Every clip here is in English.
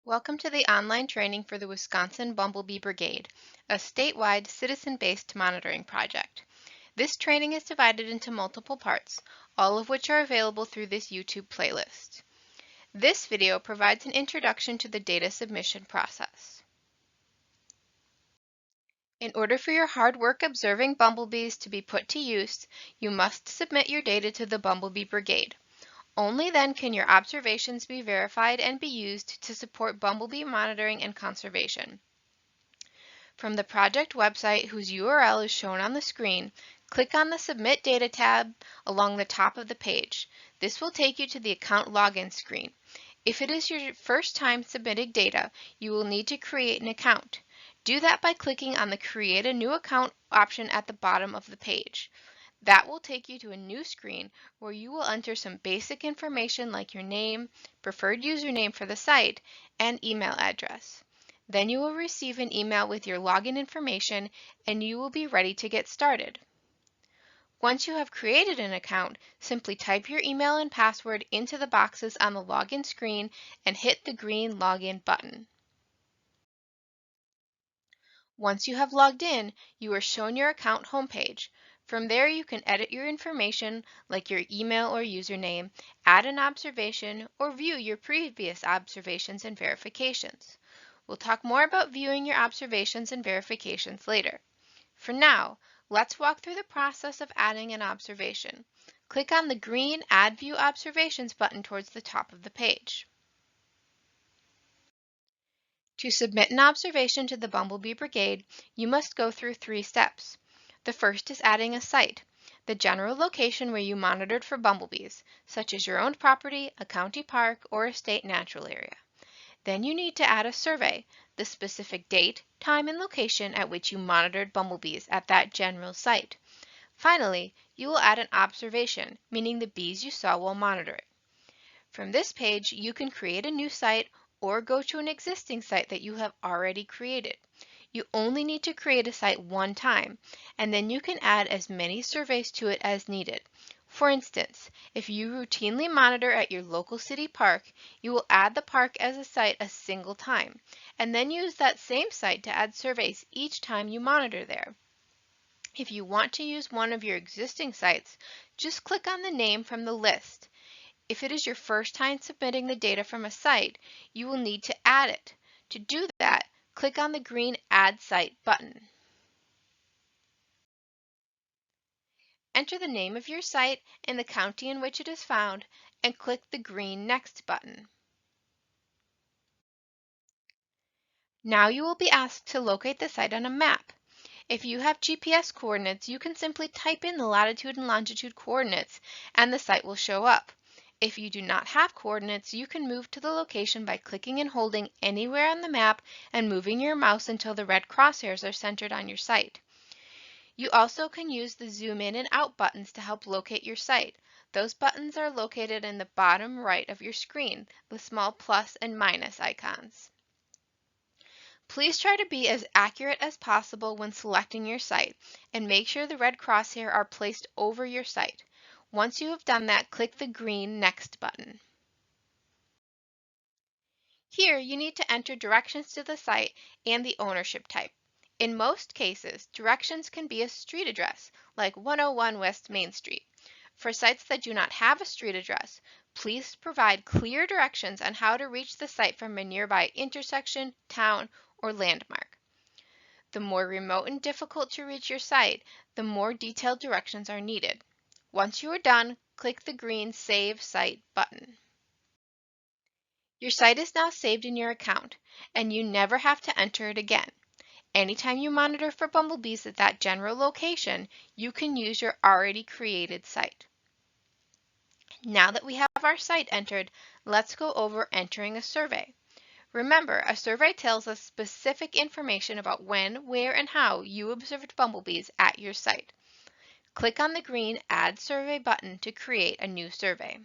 Welcome to the online training for the Wisconsin Bumblebee Brigade, a statewide citizen-based monitoring project. This training is divided into multiple parts, all of which are available through this YouTube playlist. This video provides an introduction to the data submission process. In order for your hard work observing bumblebees to be put to use, you must submit your data to the Bumblebee Brigade. Only then can your observations be verified and be used to support bumblebee monitoring and conservation. From the project website, whose URL is shown on the screen, click on the Submit Data tab along the top of the page. This will take you to the account login screen. If it is your first time submitting data, you will need to create an account. Do that by clicking on the Create a New Account option at the bottom of the page. That will take you to a new screen where you will enter some basic information like your name, preferred username for the site, and email address. Then you will receive an email with your login information and you will be ready to get started. Once you have created an account, simply type your email and password into the boxes on the login screen and hit the green Login button. Once you have logged in, you are shown your account homepage. From there, you can edit your information like your email or username, add an observation, or view your previous observations and verifications. We'll talk more about viewing your observations and verifications later. For now, let's walk through the process of adding an observation. Click on the green Add View Observations button towards the top of the page. To submit an observation to the Bumblebee Brigade, you must go through 3 steps. The first is adding a site, the general location where you monitored for bumblebees, such as your own property, a county park, or a state natural area. Then you need to add a survey, the specific date, time, and location at which you monitored bumblebees at that general site. Finally, you will add an observation, meaning the bees you saw while monitoring. From this page, you can create a new site or go to an existing site that you have already created. You only need to create a site one time, and then you can add as many surveys to it as needed. For instance, if you routinely monitor at your local city park, you will add the park as a site a single time, and then use that same site to add surveys each time you monitor there. If you want to use one of your existing sites, just click on the name from the list. If it is your first time submitting the data from a site, you will need to add it. To do that, click on the green Add Site button. Enter the name of your site and the county in which it is found, and click the green Next button. Now you will be asked to locate the site on a map. If you have GPS coordinates, you can simply type in the latitude and longitude coordinates, and the site will show up. If you do not have coordinates, you can move to the location by clicking and holding anywhere on the map and moving your mouse until the red crosshairs are centered on your site. You also can use the zoom in and out buttons to help locate your site. Those buttons are located in the bottom right of your screen, the small plus and minus icons. Please try to be as accurate as possible when selecting your site, and make sure the red crosshair are placed over your site. Once you have done that, click the green Next button. Here, you need to enter directions to the site and the ownership type. In most cases, directions can be a street address, like 101 West Main Street. For sites that do not have a street address, please provide clear directions on how to reach the site from a nearby intersection, town, or landmark. The more remote and difficult to reach your site, the more detailed directions are needed. Once you are done, click the green Save Site button. Your site is now saved in your account, and you never have to enter it again. Anytime you monitor for bumblebees at that general location, you can use your already created site. Now that we have our site entered, let's go over entering a survey. Remember, a survey tells us specific information about when, where, and how you observed bumblebees at your site. Click on the green Add Survey button to create a new survey.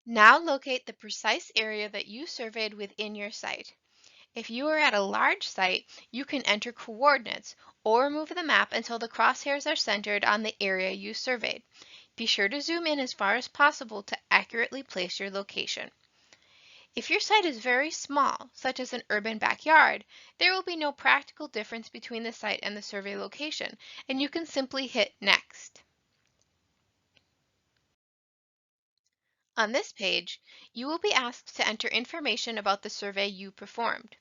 Now locate the precise area that you surveyed within your site. If you are at a large site, you can enter coordinates or move the map until the crosshairs are centered on the area you surveyed. Be sure to zoom in as far as possible to accurately place your location. If your site is very small, such as an urban backyard, there will be no practical difference between the site and the survey location, and you can simply hit Next. On this page, you will be asked to enter information about the survey you performed.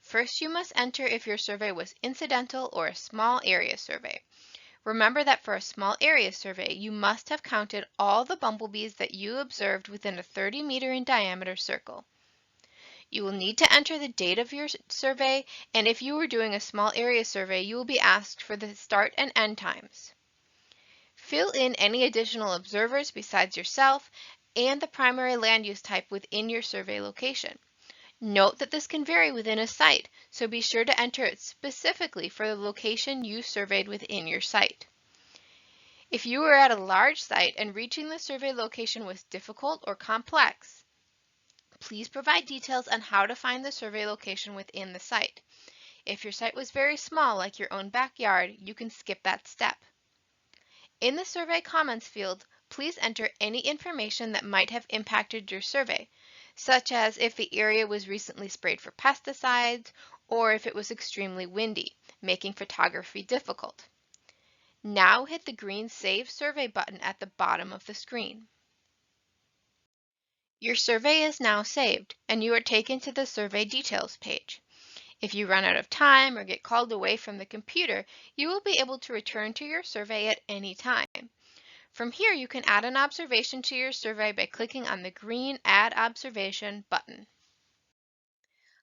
First, you must enter if your survey was incidental or a small area survey. Remember that for a small area survey, you must have counted all the bumblebees that you observed within a 30-meter in diameter circle. You will need to enter the date of your survey, and if you were doing a small area survey, you will be asked for the start and end times. Fill in any additional observers besides yourself and the primary land use type within your survey location. Note that this can vary within a site, so be sure to enter it specifically for the location you surveyed within your site. If you were at a large site and reaching the survey location was difficult or complex, please provide details on how to find the survey location within the site. If your site was very small, like your own backyard, you can skip that step. In the survey comments field, please enter any information that might have impacted your survey, such as if the area was recently sprayed for pesticides or if it was extremely windy, making photography difficult. Now hit the green Save Survey button at the bottom of the screen. Your survey is now saved, and you are taken to the survey details page. If you run out of time or get called away from the computer, you will be able to return to your survey at any time. From here, you can add an observation to your survey by clicking on the green Add Observation button.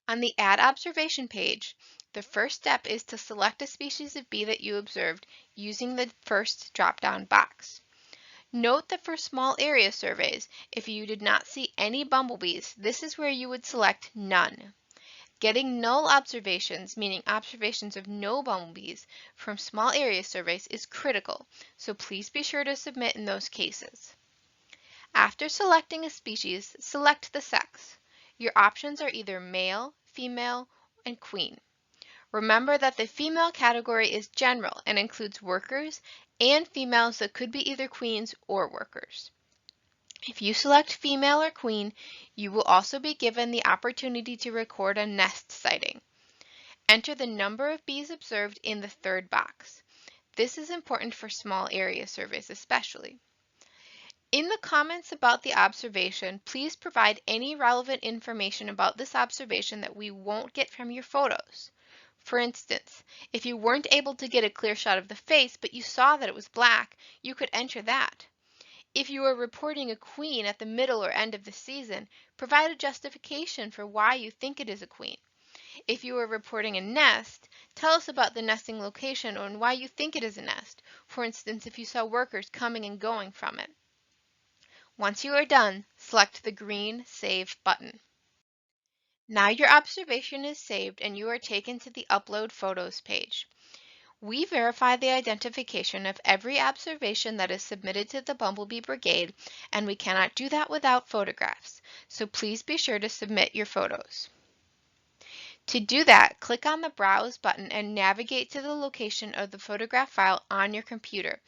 On the Add Observation page, the first step is to select a species of bee that you observed using the first drop-down box. Note that for small area surveys, if you did not see any bumblebees, this is where you would select None. Getting null observations, meaning observations of no bumblebees, from small area surveys is critical, so please be sure to submit in those cases. After selecting a species, select the sex. Your options are either male, female, and queen. Remember that the female category is general and includes workers and females that could be either queens or workers. If you select female or queen, you will also be given the opportunity to record a nest sighting. Enter the number of bees observed in the third box. This is important for small area surveys especially. In the comments about the observation, please provide any relevant information about this observation that we won't get from your photos. For instance, if you weren't able to get a clear shot of the face but you saw that it was black, you could enter that. If you are reporting a queen at the middle or end of the season, provide a justification for why you think it is a queen. If you are reporting a nest, tell us about the nesting location and why you think it is a nest. For instance, if you saw workers coming and going from it. Once you are done, select the green Save button. Now your observation is saved and you are taken to the Upload Photos page. We verify the identification of every observation that is submitted to the Bumblebee Brigade, and we cannot do that without photographs, so please be sure to submit your photos. To do that, click on the Browse button and navigate to the location of the photograph file on your computer.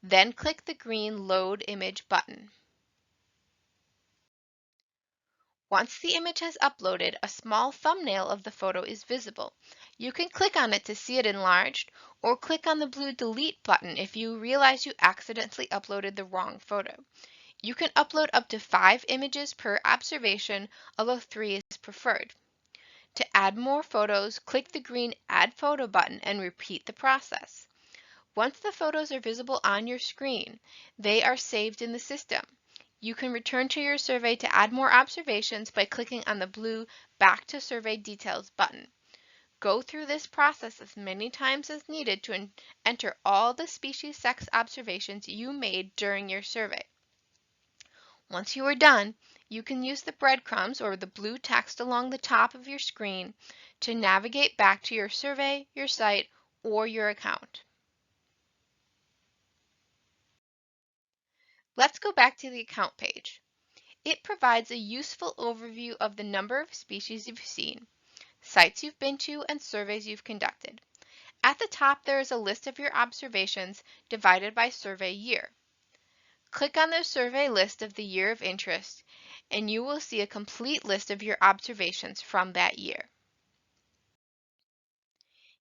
Then click the green Load Image button. Once the image has uploaded, a small thumbnail of the photo is visible. You can click on it to see it enlarged, or click on the blue Delete button if you realize you accidentally uploaded the wrong photo. You can upload up to 5 images per observation, although 3 is preferred. To add more photos, click the green Add Photo button and repeat the process. Once the photos are visible on your screen, they are saved in the system. You can return to your survey to add more observations by clicking on the blue Back to Survey Details button. Go through this process as many times as needed to enter all the species sex observations you made during your survey. Once you are done, you can use the breadcrumbs or the blue text along the top of your screen to navigate back to your survey, your site, or your account. Let's go back to the account page. It provides a useful overview of the number of species you've seen, sites you've been to, and surveys you've conducted. At the top, there is a list of your observations divided by survey year. Click on the survey list of the year of interest, and you will see a complete list of your observations from that year.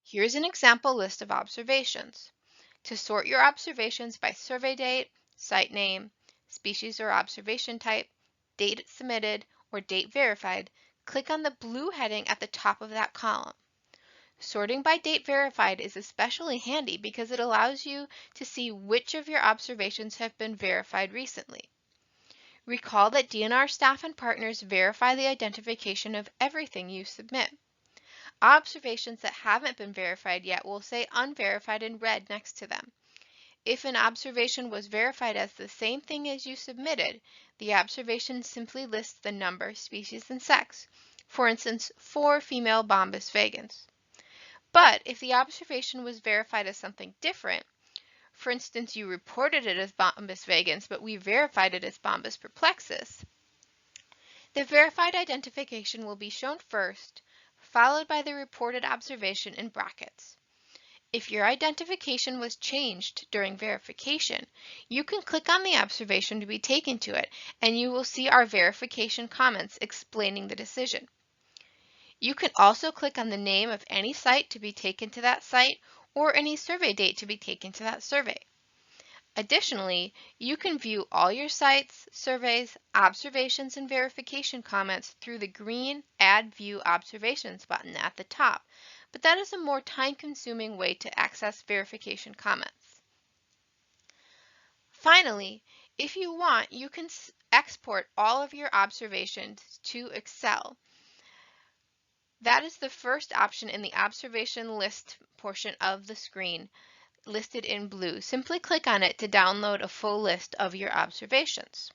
Here's an example list of observations. To sort your observations by survey date, site name, species or observation type, date submitted, or date verified, click on the blue heading at the top of that column. Sorting by date verified is especially handy because it allows you to see which of your observations have been verified recently. Recall that DNR staff and partners verify the identification of everything you submit. Observations that haven't been verified yet will say unverified in red next to them. If an observation was verified as the same thing as you submitted, the observation simply lists the number, species, and sex. For instance, 4 female Bombus vagans. But if the observation was verified as something different, for instance, you reported it as Bombus vagans, but we verified it as Bombus perplexus, the verified identification will be shown first, followed by the reported observation in brackets. If your identification was changed during verification, you can click on the observation to be taken to it, and you will see our verification comments explaining the decision. You can also click on the name of any site to be taken to that site, or any survey date to be taken to that survey. Additionally, you can view all your sites, surveys, observations, and verification comments through the green Add View Observations button at the top, but that is a more time-consuming way to access verification comments. Finally, if you want, you can export all of your observations to Excel. That is the first option in the observation list portion of the screen, listed in blue. Simply click on it to download a full list of your observations.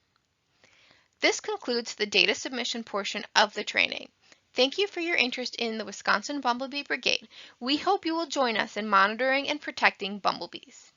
This concludes the data submission portion of the training. Thank you for your interest in the Wisconsin Bumblebee Brigade. We hope you will join us in monitoring and protecting bumblebees.